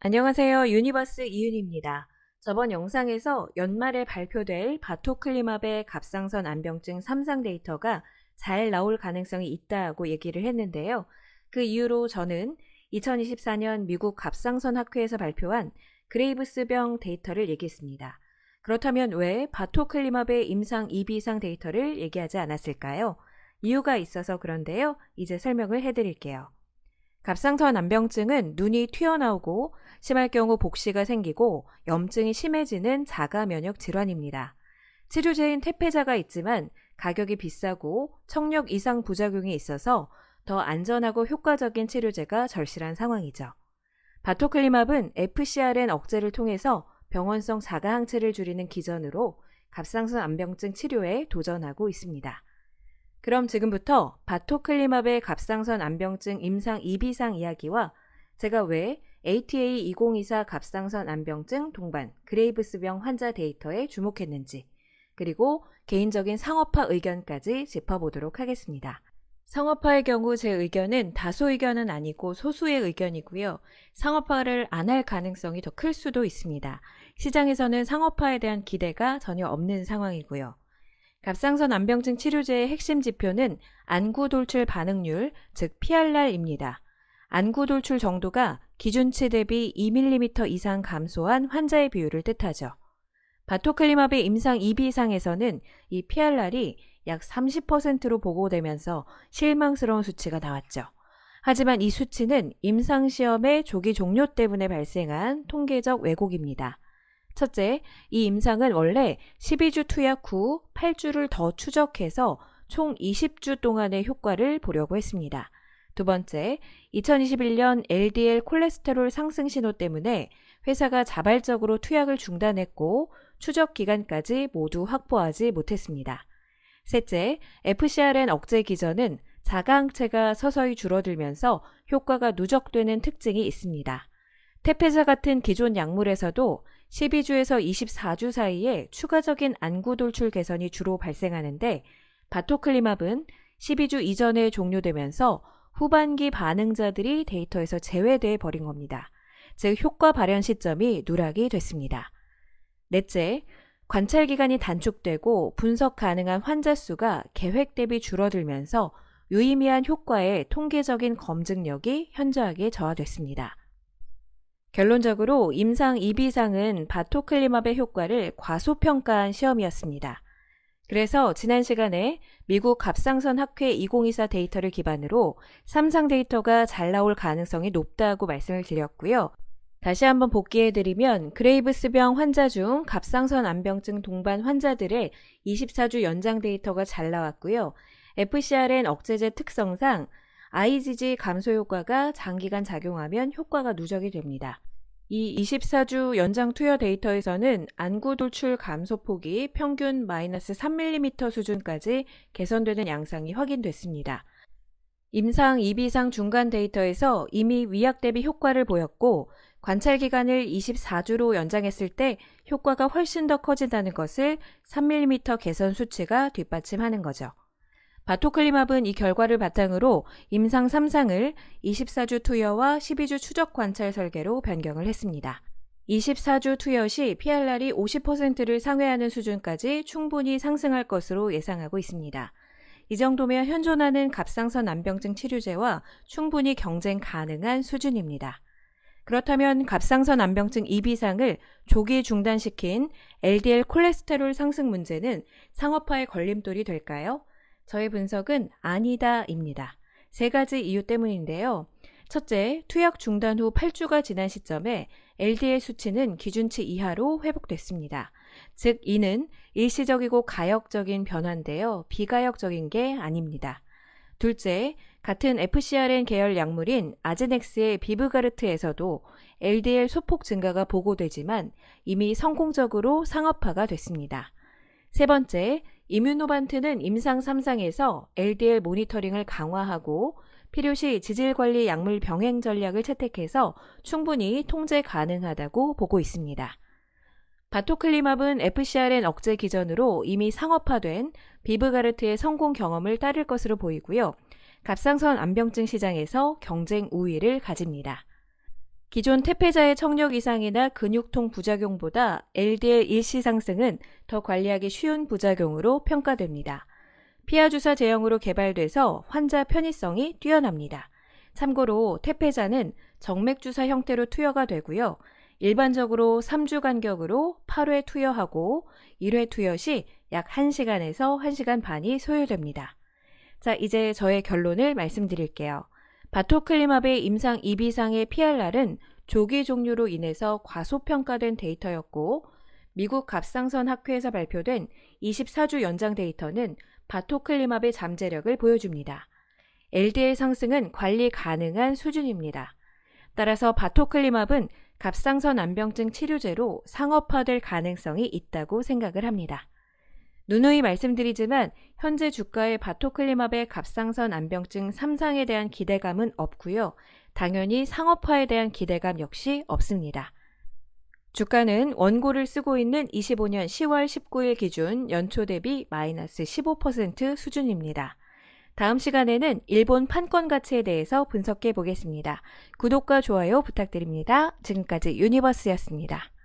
안녕하세요. 유니버스 이윤입니다. 저번 영상에서 연말에 발표될 바토클리맙의 갑상선 암병증 3상 데이터가 잘 나올 가능성이 있다고 얘기를 했는데요. 그 이후로 저는 2024년 미국 갑상선 학회에서 발표한 그레이브스병 데이터를 얘기했습니다. 그렇다면 왜 바토클리맙의 임상 2비상 데이터를 얘기하지 않았을까요? 이유가 있어서 그런데요. 이제 설명을 해드릴게요. 갑상선 암병증은 눈이 튀어나오고 심할 경우 복시가 생기고 염증이 심해지는 자가 면역 질환입니다. 치료제인 테페자가 있지만 가격이 비싸고 청력 이상 부작용이 있어서 더 안전하고 효과적인 치료제가 절실한 상황이죠. 바토클리맙은 FcRn 억제를 통해서 병원성 자가 항체를 줄이는 기전으로 갑상선 암병증 치료에 도전하고 있습니다. 그럼 지금부터 바토클리맙의 갑상선 암병증 임상 2비상 이야기와 제가 왜 ATA2024 갑상선 암병증 동반 그레이브스병 환자 데이터에 주목했는지, 그리고 개인적인 상업화 의견까지 짚어보도록 하겠습니다. 상업화의 경우 제 의견은 다수 의견은 아니고 소수의 의견이고요. 상업화를 안 할 가능성이 더 클 수도 있습니다. 시장에서는 상업화에 대한 기대가 전혀 없는 상황이고요. 갑상선 암병증 치료제의 핵심 지표는 안구 돌출 반응률, 즉 PRR입니다. 안구 돌출 정도가 기준치 대비 2mm 이상 감소한 환자의 비율을 뜻하죠. 바토클리맙의 임상 2비상에서는 이 PRR이 약 30%로 보고되면서 실망스러운 수치가 나왔죠. 하지만 이 수치는 임상시험의 조기 종료 때문에 발생한 통계적 왜곡입니다. 첫째, 이 임상은 원래 12주 투약 후 8주를 더 추적해서 총 20주 동안의 효과를 보려고 했습니다. 두 번째, 2021년 LDL 콜레스테롤 상승 신호 때문에 회사가 자발적으로 투약을 중단했고 추적 기간까지 모두 확보하지 못했습니다. 셋째, FcRn 억제 기전은 자가항체가 서서히 줄어들면서 효과가 누적되는 특징이 있습니다. 테페자 같은 기존 약물에서도 12주에서 24주 사이에 추가적인 안구 돌출 개선이 주로 발생하는데 바토클리맙은 12주 이전에 종료되면서 후반기 반응자들이 데이터에서 제외돼 버린 겁니다. 즉 효과 발현 시점이 누락이 됐습니다. 넷째, 관찰 기간이 단축되고 분석 가능한 환자 수가 계획 대비 줄어들면서 유의미한 효과의 통계적인 검증력이 현저하게 저하됐습니다. 결론적으로 임상 2비상은 바토클리맙의 효과를 과소평가한 시험이었습니다. 그래서 지난 시간에 미국 갑상선 학회 2024 데이터를 기반으로 3상 데이터가 잘 나올 가능성이 높다고 말씀을 드렸고요. 다시 한번 복기해드리면 그레이브스병 환자 중 갑상선 암병증 동반 환자들의 24주 연장 데이터가 잘 나왔고요. FcRn 억제제 특성상 IgG 감소 효과가 장기간 작용하면 효과가 누적이 됩니다. 이 24주 연장 투여 데이터에서는 안구 돌출 감소폭이 평균 마이너스 3mm 수준까지 개선되는 양상이 확인됐습니다. 임상 2비상 중간 데이터에서 이미 위약 대비 효과를 보였고 관찰 기간을 24주로 연장했을 때 효과가 훨씬 더 커진다는 것을 3mm 개선 수치가 뒷받침하는 거죠. 바토클리맙은 이 결과를 바탕으로 임상 3상을 24주 투여와 12주 추적 관찰 설계로 변경을 했습니다. 24주 투여 시 PRR이 50%를 상회하는 수준까지 충분히 상승할 것으로 예상하고 있습니다. 이 정도면 현존하는 갑상선 암병증 치료제와 충분히 경쟁 가능한 수준입니다. 그렇다면 갑상선 암병증 2비상을 조기 중단시킨 LDL 콜레스테롤 상승 문제는 상업화의 걸림돌이 될까요? 저의 분석은 아니다입니다. 세 가지 이유 때문인데요. 첫째, 투약 중단 후 8주가 지난 시점에 LDL 수치는 기준치 이하로 회복됐습니다. 즉, 이는 일시적이고 가역적인 변화인데요. 비가역적인 게 아닙니다. 둘째, 같은 FcRn 계열 약물인 아즈넥스의 비브가르트에서도 LDL 소폭 증가가 보고되지만 이미 성공적으로 상업화가 됐습니다. 세 번째, 이뮤노반트는 임상 3상에서 LDL 모니터링을 강화하고 필요시 지질관리 약물 병행 전략을 채택해서 충분히 통제 가능하다고 보고 있습니다. 바토클리맙은 FcRn 억제 기전으로 이미 상업화된 비브가르트의 성공 경험을 따를 것으로 보이고요. 갑상선 암병증 시장에서 경쟁 우위를 가집니다. 기존 태폐자의 청력 이상이나 근육통 부작용보다 LDL 일시 상승은 더 관리하기 쉬운 부작용으로 평가됩니다. 피하주사 제형으로 개발돼서 환자 편의성이 뛰어납니다. 참고로 태폐자는 정맥주사 형태로 투여가 되고요. 일반적으로 3주 간격으로 8회 투여하고 1회 투여 시 약 1시간에서 1시간 반이 소요됩니다. 자, 이제 저의 결론을 말씀드릴게요. 바토클리마베 임상 2비상의 PRR은 조기 종류로 인해서 과소평가된 데이터였고, 미국 갑상선 학회에서 발표된 24주 연장 데이터는 바토클리마베 잠재력을 보여줍니다. LDL 상승은 관리 가능한 수준입니다. 따라서 바토클리마브는 갑상선 암병증 치료제로 상업화될 가능성이 있다고 생각을 합니다. 누누이 말씀드리지만 현재 주가의 바토클리마베 갑상선 암병증 3상에 대한 기대감은 없고요. 당연히 상업화에 대한 기대감 역시 없습니다. 주가는 원고를 쓰고 있는 25년 10월 19일 기준 연초 대비 마이너스 15% 수준입니다. 다음 시간에는 일본 판권 가치에 대해서 분석해 보겠습니다. 구독과 좋아요 부탁드립니다. 지금까지 유니버스였습니다.